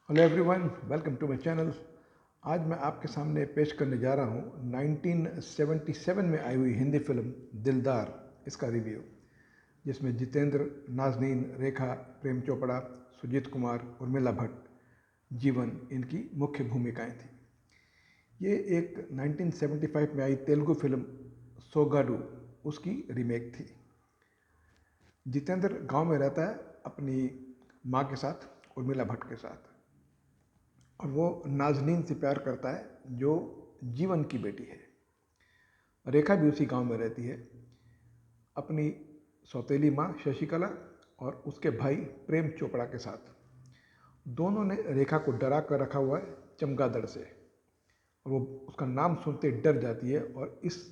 Hello everyone, welcome to my channel. आज मैं आपके सामने पेश करने जा रहा हूँ 1977 में आई हुई हिंदी फिल्म दिलदार, इसका रिव्यू, जिसमें जितेंद्र, नाजनीन, रेखा, प्रेम चोपड़ा, सुजीत कुमार, उर्मिला भट्ट, जीवन इनकी मुख्य भूमिकाएं थी। ये एक 1975 में आई तेलुगु फिल्म सोगाडू, उसकी रीमेक थी। जितेंद्र गांव में रहता है अपनी माँ के साथ, उर्मिला भट्ट के साथ, और वो नाजनीन से प्यार करता है जो जीवन की बेटी है। रेखा भी उसी गांव में रहती है अपनी सौतेली माँ शशिकला और उसके भाई प्रेम चोपड़ा के साथ। दोनों ने रेखा को डरा कर रखा हुआ है चमगादड़ से, और वो उसका नाम सुनते डर जाती है, और इस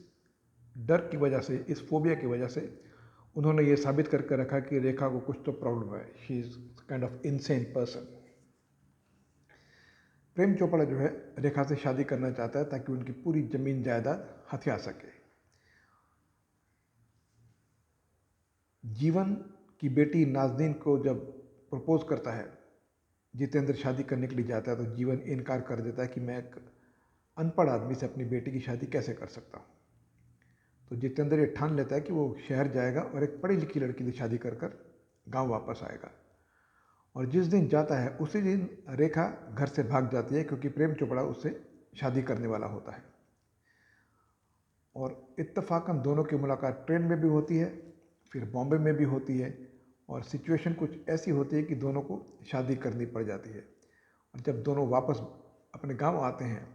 डर की वजह से, इस फोबिया की वजह से उन्होंने ये साबित करके रखा कि रेखा को कुछ तो प्रॉब्लम है, she is kind of insane person. Prem Chopra जो है रेखा से शादी करना चाहता है ताकि उनकी पूरी जमीन जायदाद हथिया सके। जीवन की बेटी नाजनीन को जब प्रपोज करता है, जितेंद्र शादी करने के लिए जाता है, तो जीवन इनकार कर देता है कि मैं एक अनपढ़ आदमी से अपनी बेटी की शादी कैसे कर सकता हूँ। तो जितेंद्र ये ठान लेता है कि वो शहर जाएगा और एक पढ़ी लिखी लड़की से शादी कर कर गाँव वापस आएगा। और जिस दिन जाता है उसी दिन रेखा घर से भाग जाती है, क्योंकि प्रेम चोपड़ा उससे शादी करने वाला होता है। और इत्तेफाकन दोनों की मुलाकात ट्रेन में भी होती है, फिर बॉम्बे में भी होती है, और सिचुएशन कुछ ऐसी होती है कि दोनों को शादी करनी पड़ जाती है। और जब दोनों वापस अपने गांव आते हैं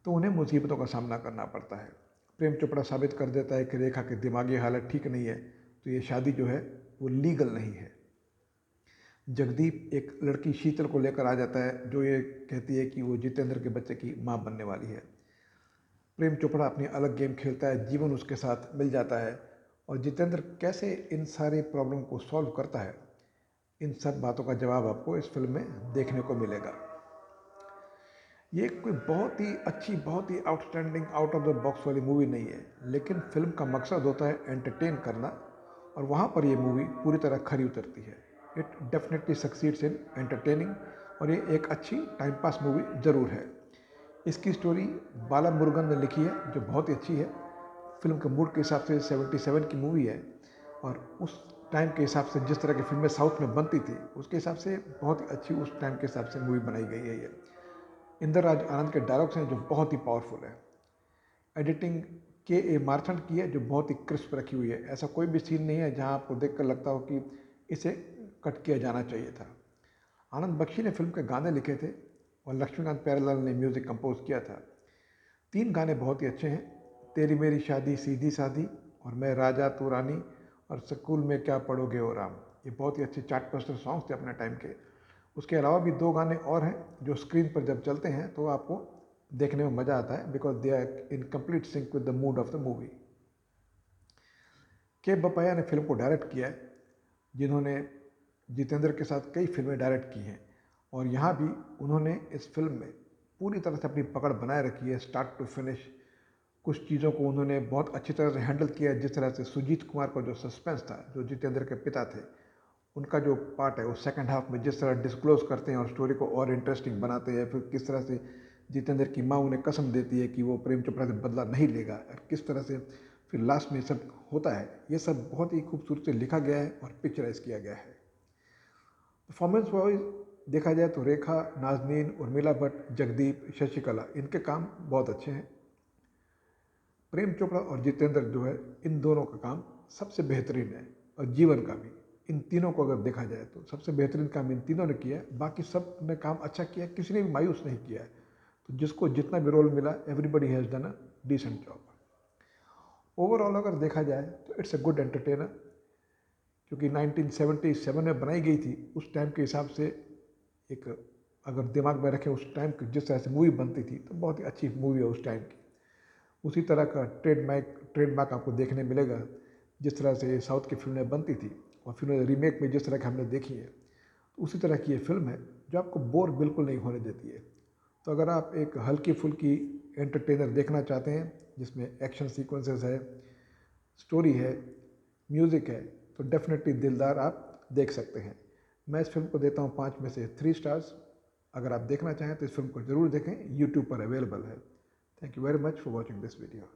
तो उन्हें मुसीबतों का सामना करना पड़ता है। प्रेम चोपड़ा साबित कर देता है कि रेखा की दिमागी हालत ठीक नहीं है, तो ये शादी जो है वो लीगल नहीं है। जगदीप एक लड़की शीतल को लेकर आ जाता है जो ये कहती है कि वो जितेंद्र के बच्चे की माँ बनने वाली है। प्रेम चोपड़ा अपनी अलग गेम खेलता है, जीवन उसके साथ मिल जाता है, और जितेंद्र कैसे इन सारे प्रॉब्लम को सॉल्व करता है, इन सब बातों का जवाब आपको इस फिल्म में देखने को मिलेगा। ये कोई बहुत ही अच्छी, बहुत ही outstanding, out of the box वाली मूवी नहीं है, लेकिन फिल्म का मकसद होता है एंटरटेन करना, और वहाँ पर ये मूवी पूरी तरह खरी उतरती है। It definitely succeeds in entertaining, और ये एक अच्छी टाइम पास मूवी ज़रूर है। इसकी स्टोरी बाला मुरुगन ने लिखी है, जो बहुत ही अच्छी है। फिल्म के मूड के हिसाब से 77 की मूवी है, और उस टाइम के हिसाब से जिस तरह की फिल्में साउथ में बनती थी, उसके हिसाब से बहुत ही अच्छी उस टाइम के हिसाब से मूवी बनाई गई है ये। इंदर राज आनंद के डायलॉग्स हैं जो बहुत ही पावरफुल है। एडिटिंग के ए मार्चेंट की है, जो बहुत ही क्रिस्प रखी हुई है। ऐसा कोई भी सीन नहीं है जहां आपको देखकर लगता हो कि इसे कट किया जाना चाहिए था। आनंद बख्शी ने फिल्म के गाने लिखे थे और लक्ष्मीकांत प्यारेलाल ने म्यूज़िक कंपोज किया था। 3 गाने बहुत ही अच्छे हैं, तेरी मेरी शादी सीधी सादी, और मैं राजा तू रानी, और स्कूल में क्या पढ़ोगे ओ राम। ये बहुत ही अच्छे चार्ट बस्टर सॉन्ग्स थे अपने टाइम के। उसके अलावा भी 2 गाने और हैं जो स्क्रीन पर जब चलते हैं तो आपको देखने में मज़ा आता है, because they are in complete sync with the mood of the movie. के बपैया ने फिल्म को डायरेक्ट किया है, जिन्होंने जितेंद्र के साथ कई फिल्में डायरेक्ट की हैं, और यहाँ भी उन्होंने इस फिल्म में पूरी तरह से अपनी पकड़ बनाए रखी है स्टार्ट टू फिनिश। कुछ चीज़ों को उन्होंने बहुत अच्छी तरह से हैंडल किया है, जिस तरह से सुजीत कुमार का जो सस्पेंस था, जो जितेंद्र के पिता थे, उनका जो पार्ट है वो सेकंड हाफ में जिस तरह डिस्क्लोज करते हैं और स्टोरी को और इंटरेस्टिंग बनाते हैं, फिर किस तरह से जितेंद्र की माँ उन्हें कसम देती है कि वो प्रेम चोपड़ा से बदला नहीं लेगा, और किस तरह से फिर लास्ट में सब होता है, ये सब बहुत ही खूबसूरत से लिखा गया है और पिक्चराइज किया गया है। परफॉर्मेंस वाइज देखा जाए तो रेखा, नाजनीन, उर्मिला भट्ट, जगदीप, शशिकला, इनके काम बहुत अच्छे हैं। प्रेम चोपड़ा और जितेंद्र जो है, इन दोनों का काम सबसे बेहतरीन है, और जीवन का भी। इन तीनों को अगर देखा जाए तो सबसे बेहतरीन काम इन तीनों ने किया है, बाकी सब ने काम अच्छा किया है, किसी ने भी मायूस नहीं किया है। तो जिसको जितना भी रोल मिला, everybody has done a decent job. Overall अगर देखा जाए तो इट्स अ गुड एंटरटेनर, क्योंकि 1977 में बनाई गई थी, उस टाइम के हिसाब से एक अगर दिमाग में रखें उस टाइम की जिस तरह से मूवी बनती थी, तो बहुत ही अच्छी मूवी है उस टाइम की। उसी तरह का ट्रेडमार्क आपको देखने मिलेगा जिस तरह से साउथ की फिल्में बनती थी, और फिर रीमेक में जिस तरह की हमने देखी है, तो उसी तरह की ये फिल्म है जो आपको बोर बिल्कुल नहीं होने देती है। तो अगर आप एक हल्की फुल्की एंटरटेनर देखना चाहते हैं, जिसमें एक्शन सीक्वेंसेस है, स्टोरी है, म्यूज़िक है, तो डेफिनेटली दिलदार आप देख सकते हैं। मैं इस फिल्म को देता हूँ 5 में से 3 स्टार्स। अगर आप देखना चाहें तो इस फिल्म को ज़रूर देखें, यूट्यूब पर अवेलेबल है। Thank you very much for watching this video.